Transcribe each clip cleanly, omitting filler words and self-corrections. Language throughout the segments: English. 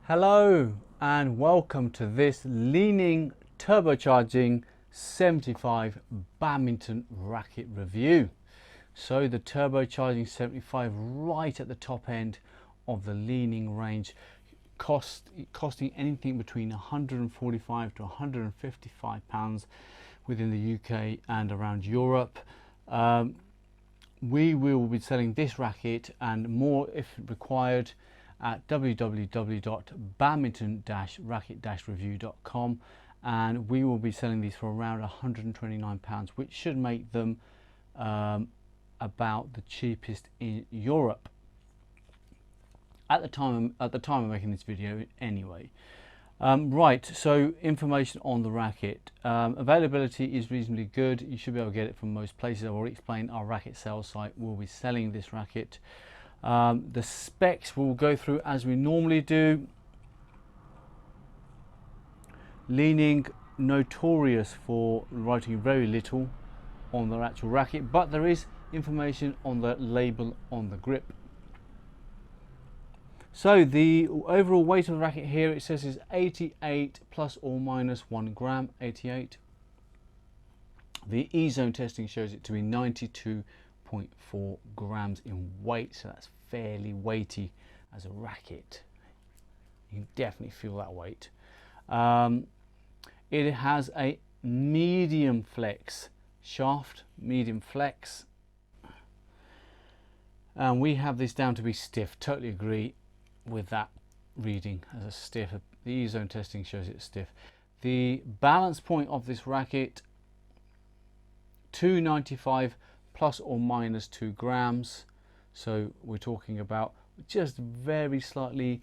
Hello and welcome to this Li-Ning turbocharging 75 badminton racket review. So the turbocharging 75 right at the top end of the Li-Ning range, costing anything between 145 to 155 pounds within the UK and around Europe. We will be selling this racket and more if required at www.badminton-racket-review.com, and we will be selling these for around £129, which should make them about the cheapest in Europe at the time of making this video anyway. Right, so information on the racket. Availability is reasonably good. You should be able to get it from most places. I've already explained our racket sales site will be selling this racket. The specs we'll go through as we normally do. Li-Ning notorious for writing very little on their actual racket, but there is information on the label on the grip. So the overall weight of the racket here, it says, is 88 plus or minus 1 gram, 88. The E-zone testing shows it to be 92.4 grams in weight, so that's fairly weighty as a racket. You can definitely feel that weight. It has a medium flex shaft, medium flex, and we have this down to be stiff. Totally agree with that reading as a stiff. The E-zone testing shows it stiff. The balance point of this racket, 295 plus or minus 2 grams, so we're talking about just very slightly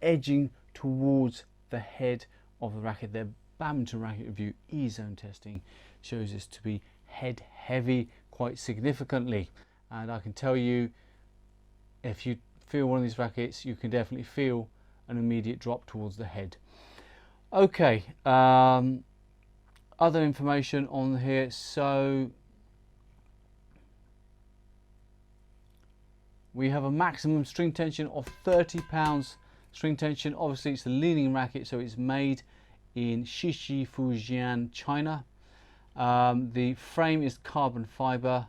edging towards the head of the racket. Their Badminton Racket Review E-zone testing shows this to be head heavy quite significantly, and I can tell you, if you feel one of these rackets, you can definitely feel an immediate drop towards the head. Okay, other information on here. So we have a maximum string tension of 30 pounds string tension. Obviously it's the Li-Ning racket, so it's made in Shishi, Fujian, China. The frame is carbon fiber,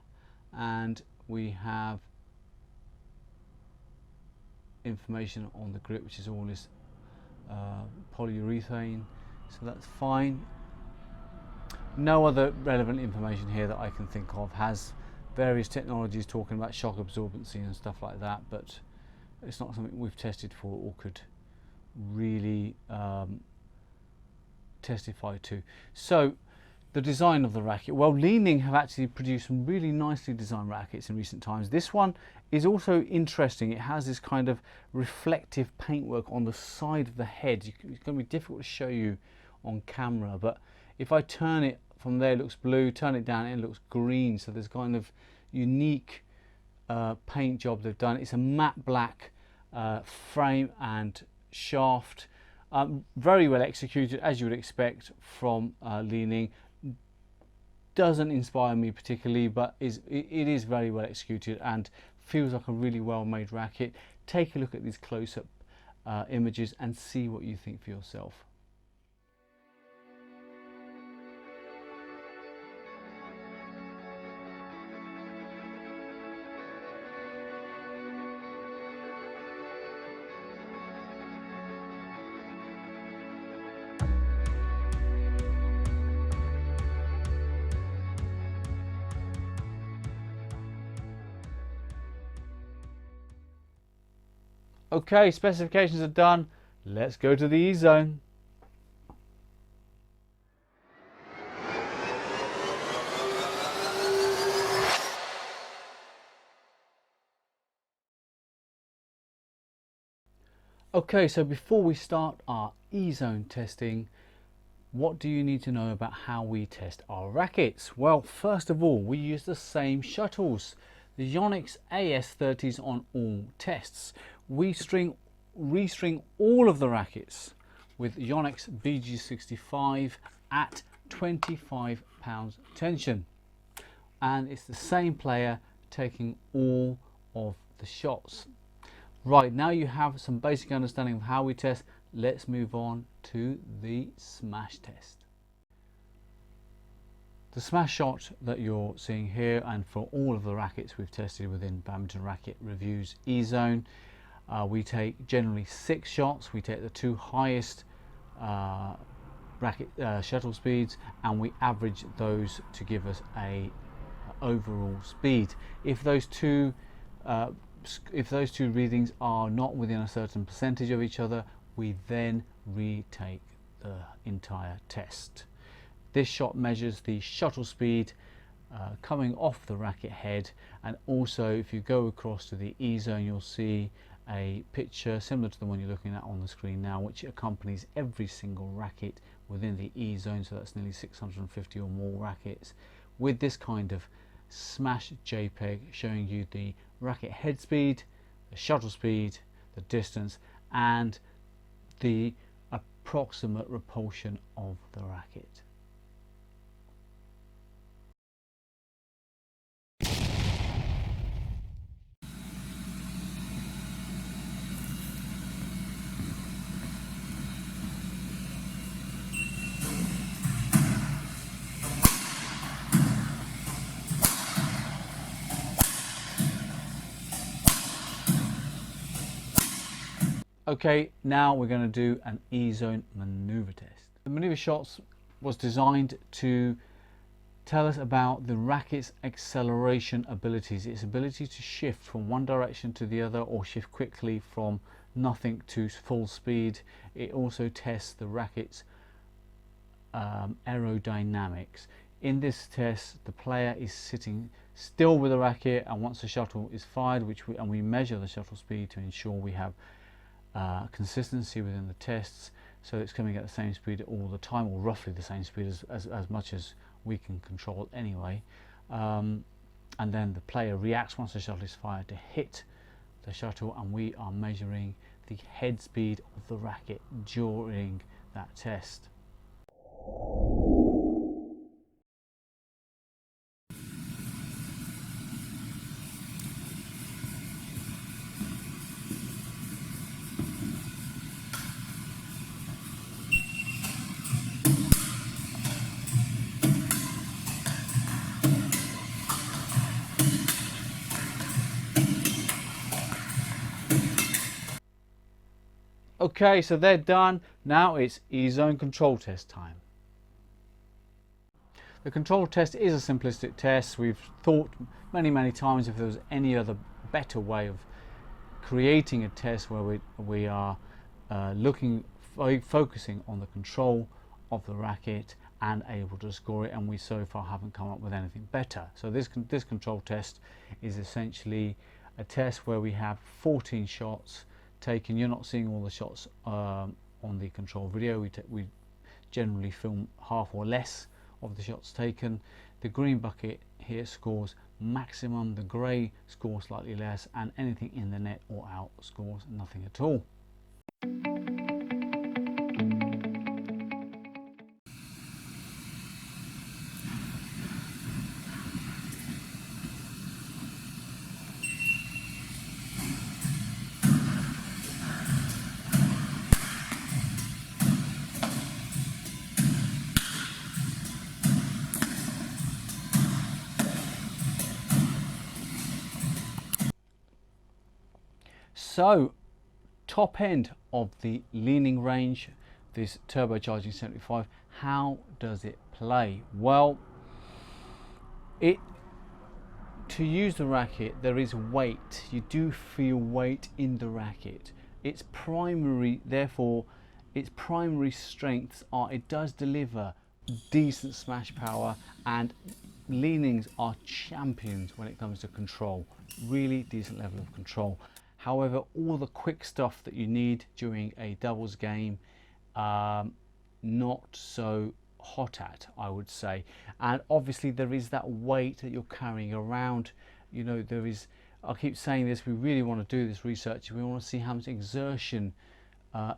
and we have information on the grip, which is all this polyurethane, so that's fine. No other relevant information here that I can think of. Has various technologies talking about shock absorbency and stuff like that, but it's not something we've tested for or could really testify to. So the design of the racket, well, Li-Ning have actually produced some really nicely designed rackets in recent times. This one is also interesting. It has this kind of reflective paintwork on the side of the head. It's going to be difficult to show you on camera, but if I turn it from there, it looks blue, turn it down, it looks green. So there's kind of unique paint job they've done. It's a matte black frame and shaft, very well executed, as you would expect from Li-Ning. Doesn't inspire me particularly, but it is very well executed and feels like a really well made racket. Take a look at these close-up images and see what you think for yourself. Okay, specifications are done. Let's go to the E-zone. Okay, so before we start our E-zone testing, what do you need to know about how we test our rackets? Well, first of all, we use the same shuttles, the Yonex AS30s on all tests. We re-string all of the rackets with Yonex BG65 at 25 pounds tension, and it's the same player taking all of the shots. Right, now you have some basic understanding of how we test. let's move on to the smash test. The smash shot that you're seeing here, and for all of the rackets we've tested within Badminton Racket Reviews E-Zone, we take generally 6 shots. We take the 2 highest racket shuttle speeds, and we average those to give us a overall speed. If those two readings are not within a certain percentage of each other, we then retake the entire test. This shot measures the shuttle speed coming off the racket head, and also if you go across to the E-Zone, you'll see a picture similar to the one you're looking at on the screen now, which accompanies every single racket within the E-Zone, so that's nearly 650 or more rackets, with this kind of smash JPEG showing you the racket head speed, the shuttle speed, the distance, and the approximate repulsion of the racket. Okay, now we're going to do an E-Zone maneuver test. The maneuver shots was designed to tell us about the racket's acceleration abilities, its ability to shift from one direction to the other or shift quickly from nothing to full speed. It also tests the racket's aerodynamics. In this test, the player is sitting still with the racket, and once the shuttle is fired, and we measure the shuttle speed to ensure we have consistency within the tests, so it's coming at the same speed all the time, or roughly the same speed as much as we can control anyway. And then the player reacts once the shuttle is fired to hit the shuttle, and we are measuring the head speed of the racket during that test. Okay, so they're done. Now it's E-Zone control test time. The control test is a simplistic test. We've thought many times if there was any other better way of creating a test where we are focusing on the control of the racket and able to score it, and we so far haven't come up with anything better. So this control test is essentially a test where we have 14 shots taken. You're not seeing all the shots on the control video. We generally film half or less of the shots taken. The green bucket here scores maximum, the grey scores slightly less, and anything in the net or out scores nothing at all. So, top end of the Li-Ning range, this turbocharging 75, how does it play? Well, to use the racket, there is weight. You do feel weight in the racket. Its primary strengths are it does deliver decent smash power, and Li-Nings are champions when it comes to control. Really decent level of control. However, all the quick stuff that you need during a doubles game, not so hot at, I would say. And obviously there is that weight that you're carrying around. You know, there is, I keep saying this, we really want to do this research. We want to see how much exertion, how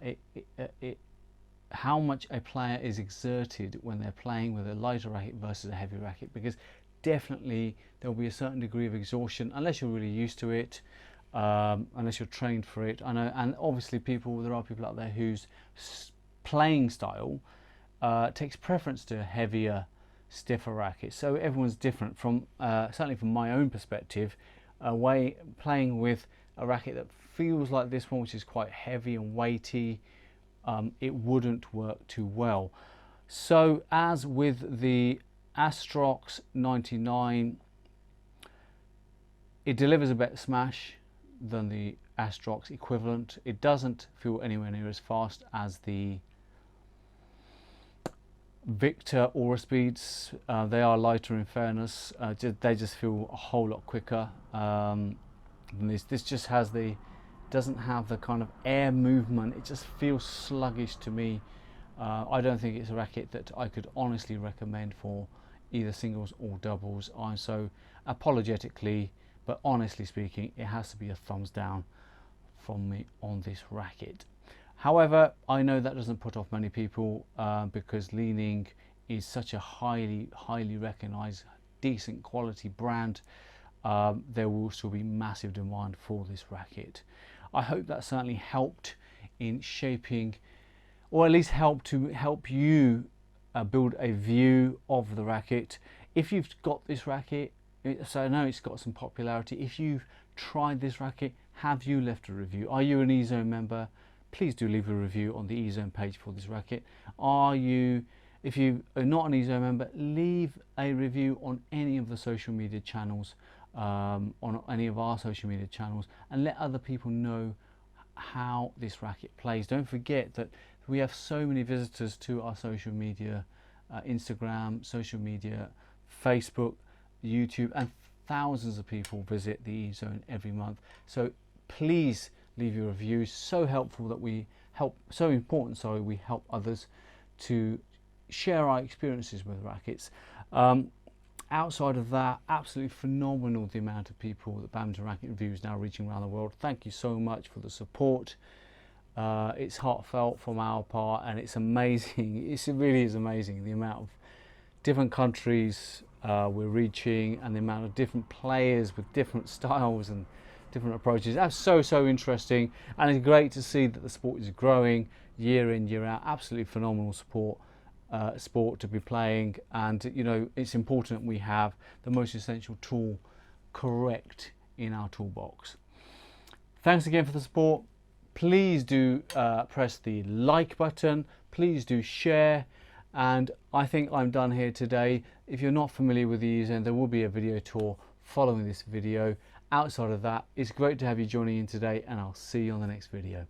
much a player is exerted when they're playing with a lighter racket versus a heavy racket, because definitely there will be a certain degree of exhaustion unless you're really used to it. unless you're trained for it. I know, and obviously there are people out there whose playing style takes preference to heavier, stiffer rackets. So everyone's different. From certainly from my own perspective, playing with a racket that feels like this one, which is quite heavy and weighty, it wouldn't work too well. So as with the Astrox 99, it delivers a better smash than the Astrox equivalent. It doesn't feel anywhere near as fast as the Victor Aura Speeds. They are lighter in fairness. They just feel a whole lot quicker than this. This just doesn't have the kind of air movement. It just feels sluggish to me. I don't think it's a racket that I could honestly recommend for either singles or doubles. So apologetically, but honestly speaking, it has to be a thumbs down from me on this racket. However, I know that doesn't put off many people because Li-Ning is such a highly recognized, decent quality brand. There will still be massive demand for this racket. I hope that certainly helped in shaping, or at least help you build a view of the racket. If you've got this racket, so I know it's got some popularity. If you've tried this racket, have you left a review? Are you an eZone member? Please do leave a review on the eZone page for this racket. If you are not an eZone member, leave a review on any of the social media channels, on any of our social media channels, and let other people know how this racket plays. Don't forget that we have so many visitors to our social media, Instagram, social media, Facebook, YouTube, and thousands of people visit the eZone every month. So please leave your reviews. So helpful that we help, so important, sorry, we help others to share our experiences with rackets. Outside of that, absolutely phenomenal the amount of people that Badminton Racket Review is now reaching around the world. Thank you so much for the support. It's heartfelt from our part, and it's amazing. It really is amazing the amount of different countries we're reaching, and the amount of different players with different styles and different approaches. That's so interesting, and it's great to see that the sport is growing year in, year out. Absolutely phenomenal sport to be playing, and you know, it's important we have the most essential tool correct in our toolbox. Thanks again for the support. Please do press the like button, please do share, and I think I'm done here today. If you're not familiar with the eZone, there will be a video tour following this video. Outside of that, it's great to have you joining in today, and I'll see you on the next video.